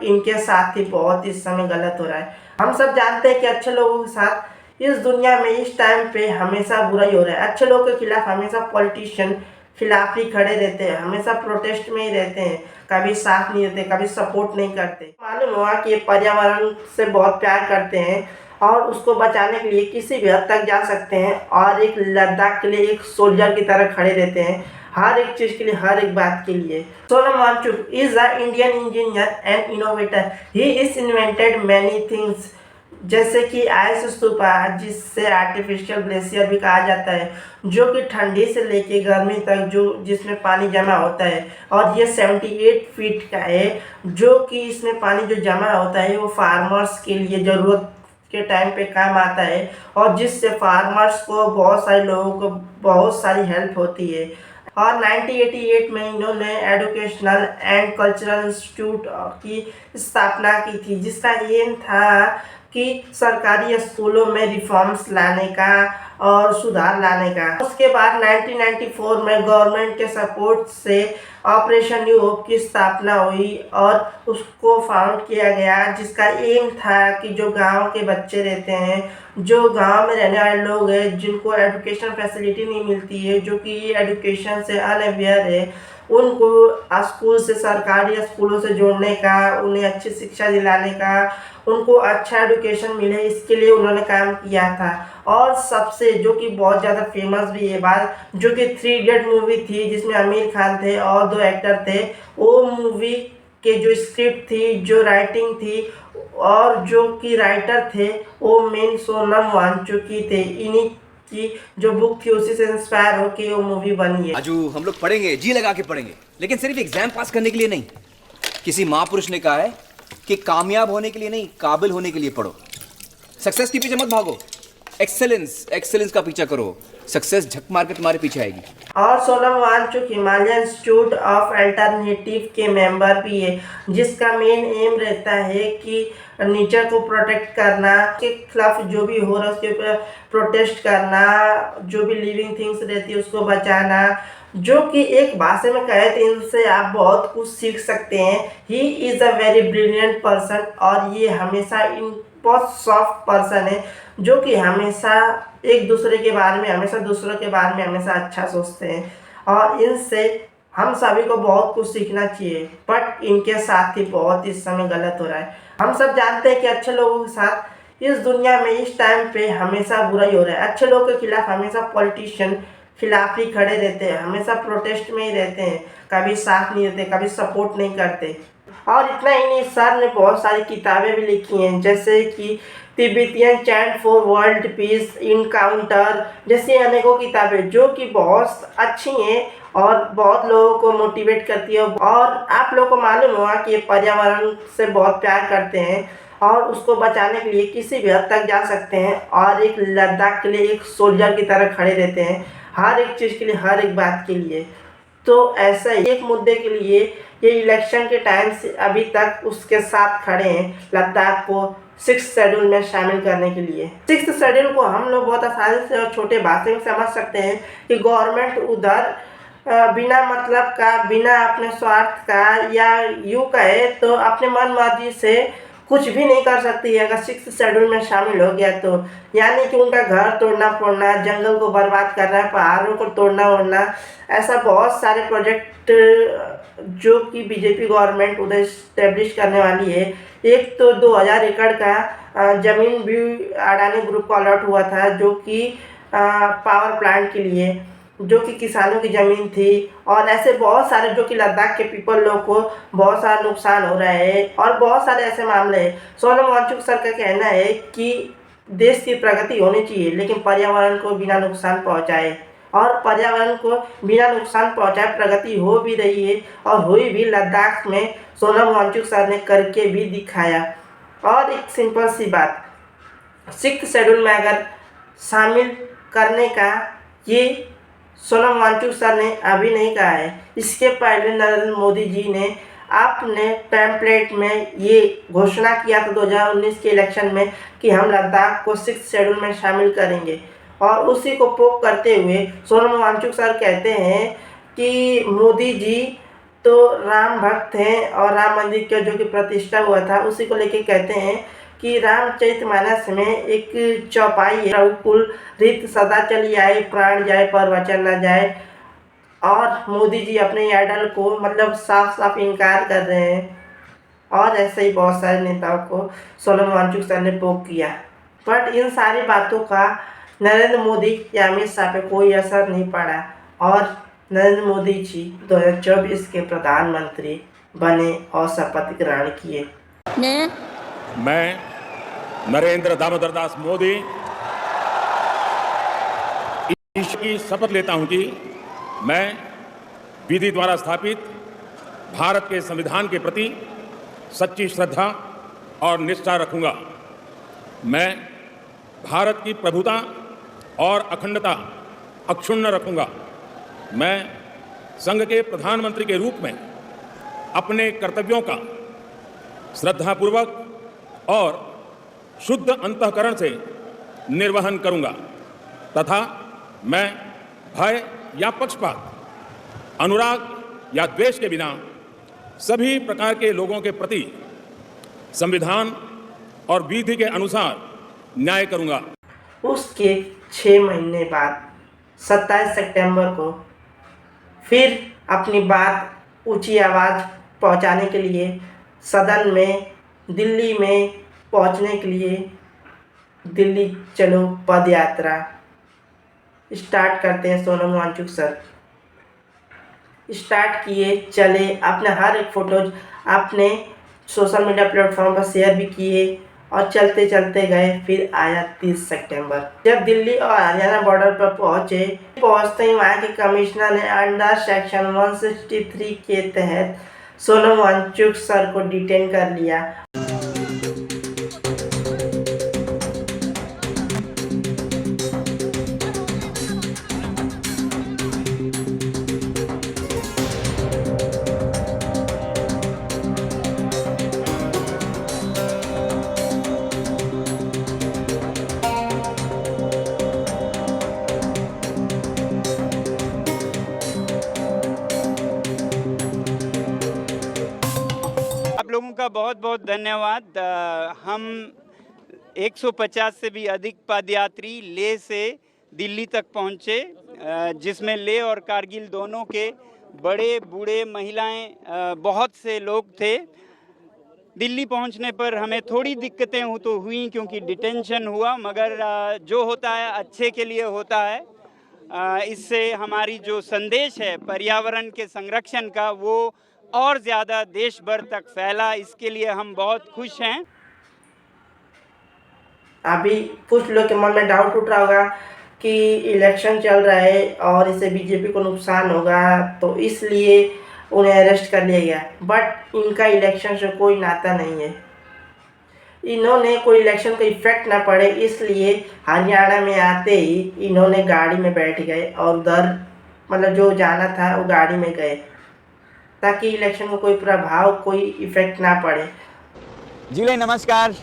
इनके साथ ही बहुत इस समय गलत हो रहा है। हम सब जानते हैं कि अच्छे लोगों के साथ इस दुनिया में इस टाइम पे हमेशा बुरा ही हो रहा है। अच्छे लोगों के खिलाफ हमेशा पॉलिटिशियन खिलाफ ही खड़े रहते हैं, हमेशा प्रोटेस्ट में ही रहते हैं, कभी साथ नहीं देते, कभी सपोर्ट नहीं करते। मालूम हुआ कि ये पर्यावरण से बहुत प्यार करते हैं और उसको बचाने के लिए किसी भी हद तक जा सकते हैं और एक लद्दाख के लिए एक सोल्जर की तरह खड़े रहते हैं, हर एक चीज़ के लिए, हर एक बात के लिए। Sonam Wangchuk is a Indian engineer and innovator. He is invented many things, जैसे कि आइस स्तूपा, जिससे आर्टिफिशियल ग्लेशियर भी कहा जाता है, जो कि ठंडी से लेके गर्मी तक जो जिसमें पानी जमा होता है, और ये 78 फीट का है, जो कि इसमें पानी जो जमा होता है वो फार्मर्स के लिए ज़रूरत के टाइम पे काम आता है और जिससे फार्मर्स को, बहुत सारे लोगों को बहुत सारी हेल्प होती है। और 1988 में इन्होंने एजुकेशनल एंड कल्चरल इंस्टीट्यूट की स्थापना की थी, जिसका एम था कि सरकारी स्कूलों में रिफॉर्म्स लाने का और सुधार लाने का। उसके बाद 1994 में गवर्नमेंट के सपोर्ट से ऑपरेशन न्यू होप की स्थापना हुई और उसको फाउंड किया गया, जिसका एम था कि जो गांव के बच्चे रहते हैं, जो गांव में रहने वाले लोग हैं, जिनको एजुकेशन फैसिलिटी नहीं मिलती है, जो कि एजुकेशन से अनअवेयर है, उनको स्कूल से, सरकारी स्कूलों से जोड़ने का, उन्हें अच्छी शिक्षा दिलाने का, उनको अच्छा एजुकेशन मिले, इसके लिए उन्होंने काम किया था। और सबसे जो कि बहुत ज़्यादा फेमस भी है बात, जो कि 3 इडियट मूवी थी, जिसमें आमिर खान थे और 2 एक्टर थे, वो मूवी के जो स्क्रिप्ट थी, जो राइटिंग थी और जो कि राइटर थे, वो मेन सोनम वांगचुक ही थे। इन्हीं की जो बुक थी उसी से इंस्पायर होकर वो मूवी बनी है। आजू हम लोग पढ़ेंगे, जी लगा के पढ़ेंगे, लेकिन सिर्फ एग्जाम पास करने के लिए नहीं। किसी महापुरुष ने कहा है कि कामयाब होने के लिए नहीं, काबिल होने के लिए पढ़ो। सक्सेस के पीछे मत भागो, एक्सेलेंस का पीछा करो। सक्सेस झक मार के तुम्हारे पीछे आएगी। और Sonam Wangchuk Himalaya institute of alternative के मेंबर भी है, जिसका मेन एम रहता है कि नेचर को प्रोटेक्ट करना, के खिलाफ जो भी हो रहा है उसके ऊपर प्रोटेस्ट करना, जो भी लिविंग थिंग्स रहती है उसको बचाना। जो कि एक भाषा में कहे तो इनसे आप बहुत कुछ सीख सकते हैं। He is a very brilliant person और ये हमेशा इन बहुत सॉफ्ट पर्सन है, जो कि हमेशा एक दूसरे के बारे में, हमेशा दूसरों के बारे में हमेशा अच्छा सोचते हैं और इनसे हम सभी को बहुत कुछ सीखना चाहिए। बट इनके साथ ही बहुत इस समय गलत हो रहा है। हम सब जानते हैं कि अच्छे लोगों के साथ इस दुनिया में इस टाइम पे हमेशा बुरा ही हो रहा है। अच्छे लोगों के खिलाफ हमेशा पॉलिटिशियन खिलाफ ही खड़े रहते हैं, हमेशा प्रोटेस्ट में ही रहते हैं, कभी साथ नहीं देते, कभी सपोर्ट नहीं करते। और इतना ही नहीं, सर ने बहुत सारी किताबें भी लिखी हैं, जैसे कि Tibetan chant for world peace, encounter जैसी अनेकों किताबें, जो कि बहुत अच्छी हैं और बहुत लोगों को मोटिवेट करती है। और आप लोगों को मालूम होगा कि ये पर्यावरण से बहुत प्यार करते हैं और उसको बचाने के लिए किसी भी हद तक जा सकते हैं और एक लद्दाख के लिए एक सोल्जर की तरह खड़े रहते हैं, हर एक चीज़ के लिए, हर एक बात के लिए। तो ऐसा ही एक मुद्दे के लिए ये इलेक्शन के टाइम से अभी तक उसके साथ खड़े हैं, लद्दाख को 6th शेड्यूल में शामिल करने के लिए। 6th शेड्यूल को हम लोग बहुत आसानी से और छोटे भाषा में समझ सकते हैं कि गवर्नमेंट उधर बिना मतलब का, बिना अपने स्वार्थ का, या यूँ कहे तो अपने मन मर्जी से कुछ भी नहीं कर सकती है अगर 6th शेड्यूल में शामिल हो गया तो। यानी कि उनका घर तोड़ना फोड़ना, जंगल को बर्बाद करना, पहाड़ों को तोड़ना ओड़ना, ऐसा बहुत सारे प्रोजेक्ट जो कि बीजेपी गवर्नमेंट उधर इस्टेब्लिश करने वाली है। एक तो 2000 एकड़ का ज़मीन भी अडानी ग्रुप को अलॉट हुआ था, जो कि पावर प्लांट के लिए, जो कि किसानों की ज़मीन थी। और ऐसे बहुत सारे जो कि लद्दाख के पीपल लोग को बहुत सारा नुकसान हो रहा है और बहुत सारे ऐसे मामले हैं। सोनम वांगचुक सर का कहना है कि देश की प्रगति होनी चाहिए, लेकिन पर्यावरण को बिना नुकसान पहुंचाए, और पर्यावरण को बिना नुकसान पहुंचाए प्रगति हो भी रही है और हुई भी लद्दाख में। सोनम वांगचुक सर ने करके भी दिखाया। और एक सिंपल सी बात, 6th शेड्यूल में अगर शामिल करने का ये सोनम वांगचुक सर ने अभी नहीं कहा है, इसके पहले नरेंद्र मोदी जी ने अपने पैम्पलेट में ये घोषणा किया था 2019 के इलेक्शन में कि हम लद्दाख को 6th शेड्यूल में शामिल करेंगे। और उसी को पोक करते हुए सोनम वांगचुक सर कहते हैं कि मोदी जी तो राम भक्त हैं और राम मंदिर का जो कि प्रतिष्ठा हुआ था उसी को लेके कहते हैं कि रामचरितमानस में एक चौपाई है, रघुकुल रीत सदा चली आए, प्राण जाए पर वचन न जाए। और मोदी जी अपने आइडल को मतलब साफ साफ इनकार कर रहे हैं। और ऐसे ही बहुत सारे नेताओं को सोनम वांगचुक सर ने पोक किया। बट इन सारी बातों का नरेंद्र मोदी या अमित शाह पे कोई असर नहीं पड़ा और नरेंद्र मोदी जी 2024 के प्रधानमंत्री बने और शपथ ग्रहण किए। मैं नरेंद्र दामोदर दास मोदी ईश्वर की शपथ लेता हूं कि मैं विधि द्वारा स्थापित भारत के संविधान के प्रति सच्ची श्रद्धा और निष्ठा रखूंगा। मैं भारत की प्रभुता और अखंडता अक्षुण्ण रखूंगा। मैं संघ के प्रधानमंत्री के रूप में अपने कर्तव्यों का श्रद्धापूर्वक और शुद्ध अंतःकरण से निर्वहन करूंगा तथा मैं भय या पक्षपात, अनुराग या द्वेष के बिना सभी प्रकार के लोगों के प्रति संविधान और विधि के अनुसार न्याय करूंगा। उसके 6 महीने बाद 27 सितंबर को फिर अपनी बात ऊंची आवाज़ पहुंचाने के लिए सदन में दिल्ली में पहुंचने के लिए दिल्ली चलो पद यात्रा स्टार्ट करते हैं। सोनम वांगचुक सर स्टार्ट किए, चले, अपने हर एक फ़ोटोज अपने सोशल मीडिया प्लेटफॉर्म पर शेयर भी किए और चलते चलते गए। फिर आया 30 सितंबर, जब दिल्ली और हरियाणा बॉर्डर पर पहुंचते ही वहाँ के कमिश्नर ने अंडर सेक्शन 163 के तहत सोनम वांगचुक सर को डिटेन कर लिया। लोगों का बहुत बहुत धन्यवाद। हम 150 से भी अधिक पदयात्री लेह से दिल्ली तक पहुंचे, जिसमें लेह और कारगिल दोनों के बड़े बूढ़े महिलाएं बहुत से लोग थे। दिल्ली पहुंचने पर हमें थोड़ी दिक्कतें हुई क्योंकि डिटेंशन हुआ, मगर जो होता है अच्छे के लिए होता है। इससे हमारी जो संदेश है पर्यावरण के संरक्षण का वो और ज़्यादा देश भर तक फैला, इसके लिए हम बहुत खुश हैं। अभी कुछ लोग के मन में डाउट उठ रहा होगा कि इलेक्शन चल रहा है और इससे बीजेपी को नुकसान होगा, तो इसलिए उन्हें अरेस्ट कर लिया गया। बट इनका इलेक्शन से कोई नाता नहीं है। इन्होंने कोई इलेक्शन का इफेक्ट ना पड़े इसलिए हरियाणा में आते ही इन्होंने गाड़ी में बैठ गए और उधर मतलब जो जाना था वो गाड़ी में गए, ताकि इलेक्शन को कोई प्रभाव कोई इफेक्ट ना पड़े। जी नमस्कार।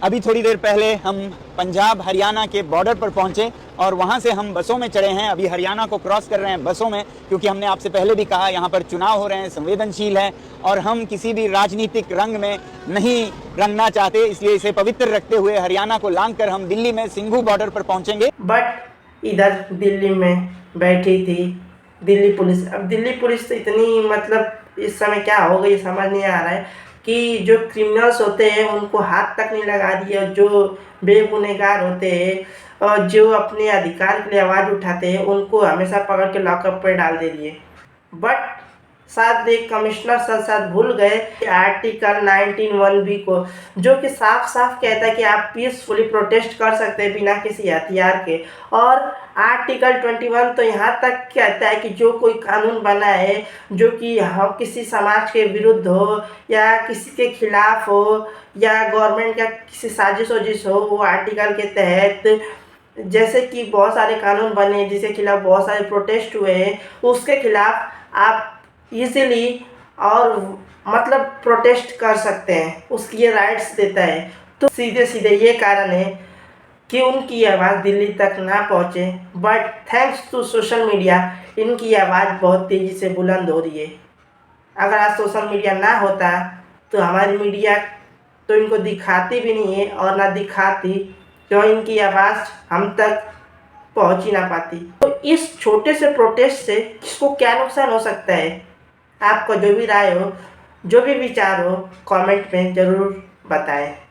अभी थोड़ी देर पहले हम पंजाब हरियाणा के बॉर्डर पर पहुंचे और वहां से हम बसों में चढ़े हैं। अभी हरियाणा को क्रॉस कर रहे हैं बसों में, क्योंकि हमने आपसे पहले भी कहा यहाँ पर चुनाव हो रहे हैं, संवेदनशील है और हम किसी भी राजनीतिक रंग में नहीं रंगना चाहते, इसलिए इसे पवित्र रखते हुए हरियाणा को लांघ कर हम दिल्ली में सिंघू बॉर्डर पर पहुंचेंगे। बट इधर दिल्ली में बैठी थी दिल्ली पुलिस। अब दिल्ली पुलिस तो इतनी मतलब इस समय क्या हो गई समझ नहीं आ रहा है कि जो क्रिमिनल्स होते हैं उनको हाथ तक नहीं लगा दिए, और जो बेगुनहगार होते हैं और जो अपने अधिकार के लिए आवाज़ उठाते हैं उनको हमेशा पकड़ के लॉकअप पर डाल दे दिए। बट साथ एक कमिश्नर सर भूल गए कि आर्टिकल 19(1)(b) को, जो कि साफ साफ कहता है कि आप पीसफुली प्रोटेस्ट कर सकते हैं बिना किसी हथियार के। और आर्टिकल 21 तो यहाँ तक कहता है कि जो कोई कानून बना है जो कि किसी समाज के विरुद्ध हो या किसी के खिलाफ हो या गवर्नमेंट का किसी साजिश वजिश हो, वो आर्टिकल के तहत जैसे कि बहुत सारे कानून बने जिसके खिलाफ बहुत सारे प्रोटेस्ट हुए हैं, उसके खिलाफ आप इजीली और मतलब प्रोटेस्ट कर सकते हैं, उसकी ये राइट्स देता है। तो सीधे सीधे ये कारण है कि उनकी आवाज़ दिल्ली तक ना पहुँचे। But thanks to social media इनकी आवाज़ बहुत तेज़ी से बुलंद हो रही है। अगर आज सोशल मीडिया ना होता तो हमारी मीडिया तो इनको दिखाती भी नहीं है, और ना दिखाती तो इनकी आवाज़ हम तक पहुंच ही ना पाती। तो इस छोटे से प्रोटेस्ट से किसको क्या नुकसान हो सकता है, आपका जो भी राय हो, जो भी विचार हो, कमेंट में ज़रूर बताएं।